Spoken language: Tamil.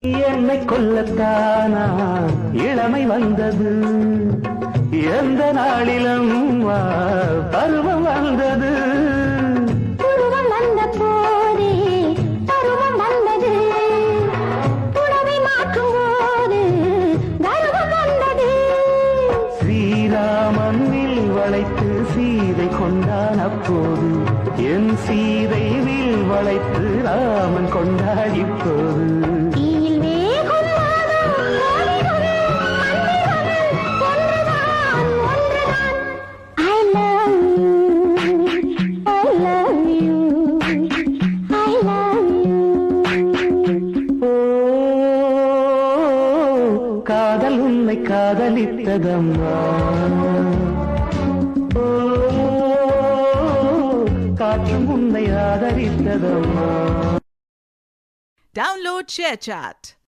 என்னை கொல்லத்தானா இளமை வந்தது, எந்த நாளிலும் பருவம் வந்தது. பருவம் வந்த போதே பருவம் வந்தது, புடவை மாற்றும் போது கர்வம் வந்தது. ஸ்ரீராமன் வில் வளைத்து சீதை கொண்டான் அப்போது, என் சீதை வில் வளைத்து ராமன் கொண்டான் இப்போது. தீயில் வேகும் மாதம் மனிதன் மனிதன் ஒன்றுதான் ஒன்றுதான். I love you, I love you, I love you. ஓ, காதல் உன்னை காதலித்ததம்மா, ஓ, காற்றும் உன்னை ஆதரித்ததம்மா. Download ShareChat.